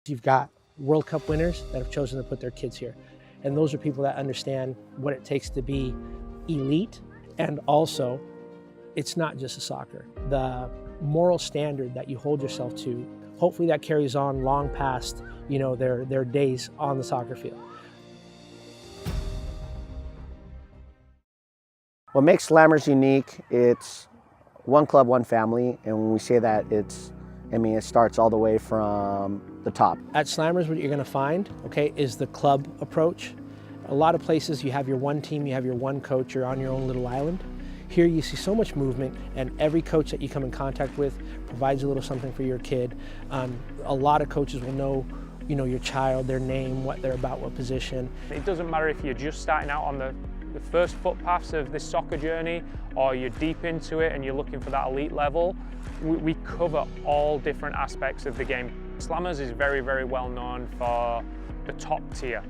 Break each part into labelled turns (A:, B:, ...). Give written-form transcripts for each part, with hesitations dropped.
A: You've got World Cup winners that have chosen to put their kids here. And those are people that understand what it takes to be elite. And also, it's not just a soccer. The moral standard that you hold yourself to, hopefully that carries on long past, their days on the soccer field.
B: What makes Slammers unique, it's one club, one family, and when we say that, it starts all the way from the top.
A: At Slammers, what you're going to find, is the club approach. A lot of places you have your one team, you have your one coach, you're on your own little island. Here you see so much movement, and every coach that you come in contact with provides a little something for your kid. A lot of coaches will know your child, their name, what they're about, what position.
C: It doesn't matter if you're just starting out on the first footpaths of this soccer journey, or you're deep into it and you're looking for that elite level. We cover all different aspects of the game. Slammers is very, very well known for the top tier,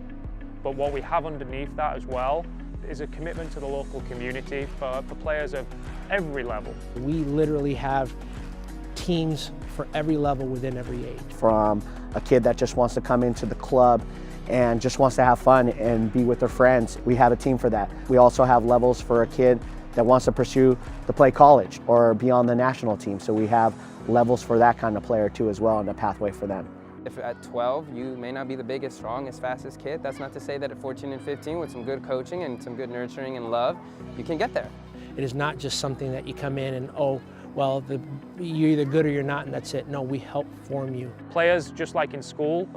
C: but what we have underneath that as well is a commitment to the local community for players of every level.
A: We literally have teams for every level within every age.
B: From a kid that just wants to come into the club and just wants to have fun and be with their friends, we have a team for that. We also have levels for a kid that wants to pursue to play college or be on the national team. So we have levels for that kind of player too as well, and a pathway for them.
D: If at 12 you may not be the biggest, strongest, fastest kid, that's not to say that at 14 and 15 with some good coaching and some good nurturing and love, you can get there.
A: It is not just something that you come in and, you're either good or you're not and that's it. No, we help form you.
C: Players, just like in school,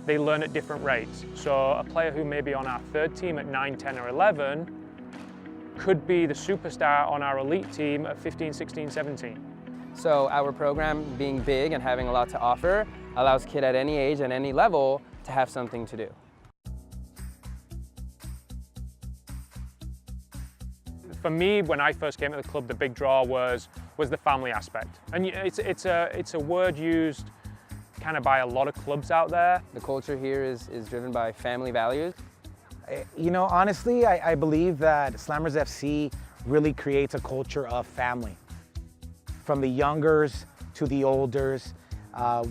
C: they learn at different rates. So a player who may be on our third team at 9, 10 or 11 could be the superstar on our elite team at 15, 16, 17.
D: So our program being big and having a lot to offer allows a kid at any age and any level to have something to do.
C: For me, when I first came to the club, the big draw was the family aspect. And it's a word used kind of by a lot of clubs out there.
D: The culture here is driven by family values.
E: Honestly, I believe that Slammers FC really creates a culture of family. From the youngers to the olders,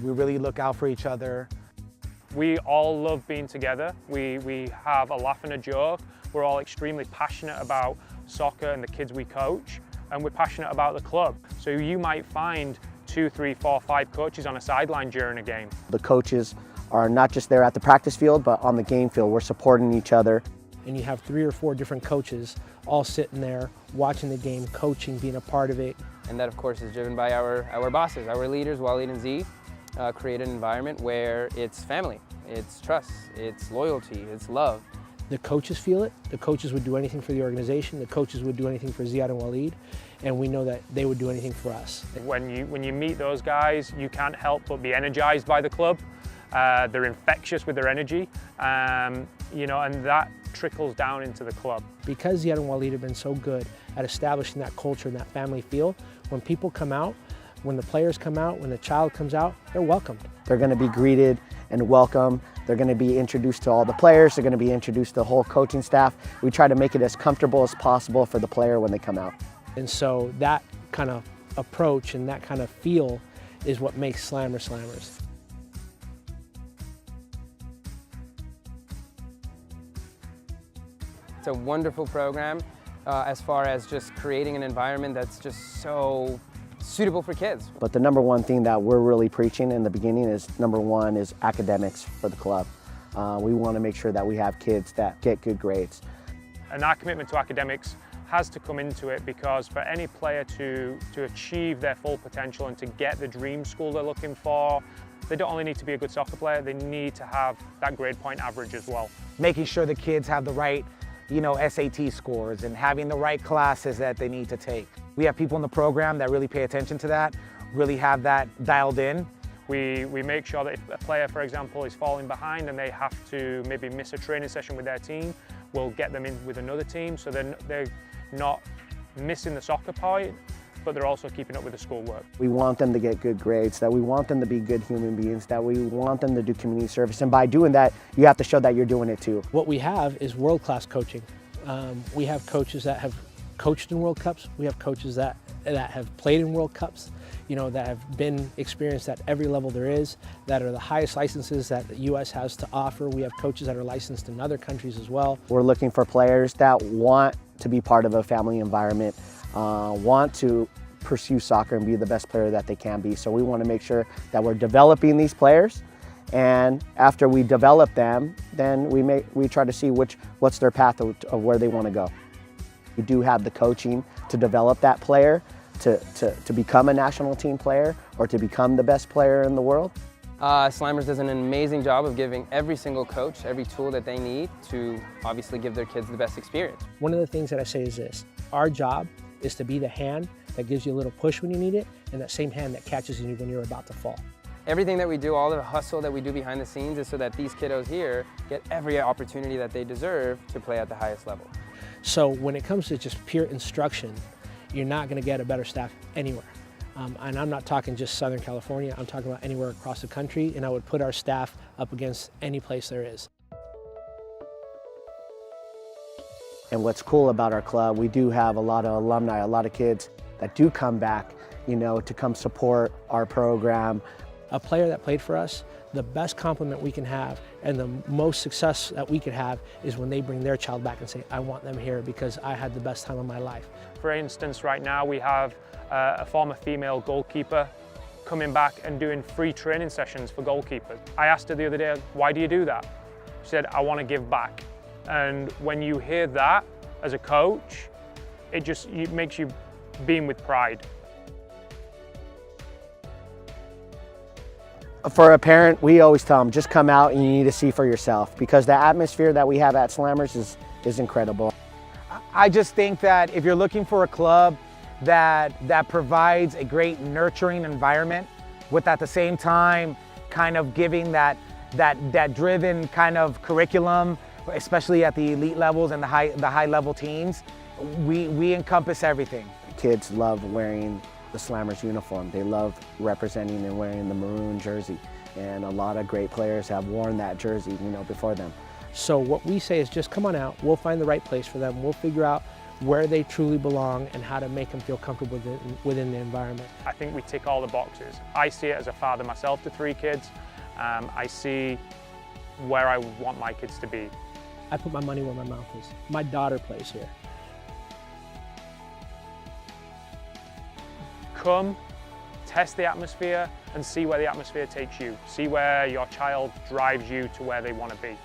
E: we really look out for each other.
C: We all love being together. We have a laugh and a joke. We're all extremely passionate about soccer and the kids we coach, and we're passionate about the club. So you might find 2, 3, 4, 5 coaches on a sideline during a game.
B: The coaches are not just there at the practice field, but on the game field. We're supporting each other.
A: And you have 3 or 4 different coaches all sitting there, watching the game, coaching, being a part of it.
D: And that, of course, is driven by our bosses, our leaders, Waleed and Z, create an environment where it's family, it's trust, it's loyalty, it's love.
A: The coaches feel it. The coaches would do anything for the organization. The coaches would do anything for Ziad and Waleed, and we know that they would do anything for us.
C: When you meet those guys, you can't help but be energized by the club. They're infectious with their energy, and that trickles down into the club.
A: Because Ziad and Waleed have been so good at establishing that culture and that family feel, when people come out, when the players come out, when the child comes out, they're welcomed.
B: They're going to be greeted and welcomed. They're going to be introduced to all the players. They're going to be introduced to the whole coaching staff. We try to make it as comfortable as possible for the player when they come out.
A: And so that kind of approach and that kind of feel is what makes Slammers Slammers.
D: It's a wonderful program as far as just creating an environment that's just so suitable for kids.
B: But the number one thing that we're really preaching in the beginning is, number one, is academics for the club. We want to make sure that we have kids that get good grades.
C: And our commitment to academics has to come into it, because for any player to achieve their full potential and to get the dream school they're looking for, they don't only need to be a good soccer player, they need to have that grade point average as well.
E: Making sure the kids have the right SAT scores and having the right classes that they need to take. We have people in the program that really pay attention to that, really have that dialed in.
C: We make sure that if a player, for example, is falling behind and they have to maybe miss a training session with their team, we'll get them in with another team, so they're not missing the soccer point, but they're also keeping up with the schoolwork.
B: We want them to get good grades, that we want them to be good human beings, that we want them to do community service, and by doing that, you have to show that you're doing it too.
A: What we have is world-class coaching. We have coaches that have coached in World Cups. We have coaches that have played in World Cups. that have been experienced at every level there is, that are the highest licenses that the U.S. has to offer. We have coaches that are licensed in other countries as well.
B: We're looking for players that want to be part of a family environment, want to pursue soccer and be the best player that they can be. So we want to make sure that we're developing these players, and after we develop them, then we try to see what's their path of where they want to go. We do have the coaching to develop that player to become a national team player or to become the best player in the world.
D: Slammers does an amazing job of giving every single coach every tool that they need to obviously give their kids the best experience.
A: One of the things that I say is this: our job is to be the hand that gives you a little push when you need it, and that same hand that catches you when you're about to fall.
D: Everything that we do, all the hustle that we do behind the scenes, is so that these kiddos here get every opportunity that they deserve to play at the highest level.
A: So when it comes to just pure instruction, you're not going to get a better staff anywhere. And I'm not talking just Southern California, I'm talking about anywhere across the country, and I would put our staff up against any place there is.
B: And what's cool about our club, we do have a lot of alumni, a lot of kids that do come back, to come support our program.
A: A player that played for us, the best compliment we can have and the most success that we could have is when they bring their child back and say, I want them here because I had the best time of my life.
C: For instance, right now we have a former female goalkeeper coming back and doing free training sessions for goalkeepers. I asked her the other day, why do you do that? She said, I want to give back. And when you hear that as a coach, it makes you beam with pride.
B: For a parent, we always tell them, just come out and you need to see for yourself, because the atmosphere that we have at Slammers is incredible.
E: I just think that if you're looking for a club that provides a great nurturing environment with at the same time kind of giving that driven kind of curriculum, especially at the elite levels and the high level teams, we encompass everything.
B: Kids love wearing the Slammers uniform. They love representing and wearing the maroon jersey, and a lot of great players have worn that jersey before them.
A: So what we say is just come on out, we'll find the right place for them, we'll figure out where they truly belong and how to make them feel comfortable within the environment.
C: I think we tick all the boxes. I see it as a father myself to 3 kids. I see where I want my kids to be.
A: I put my money where my mouth is. My daughter plays here.
C: Come, test the atmosphere and see where the atmosphere takes you. See where your child drives you to where they want to be.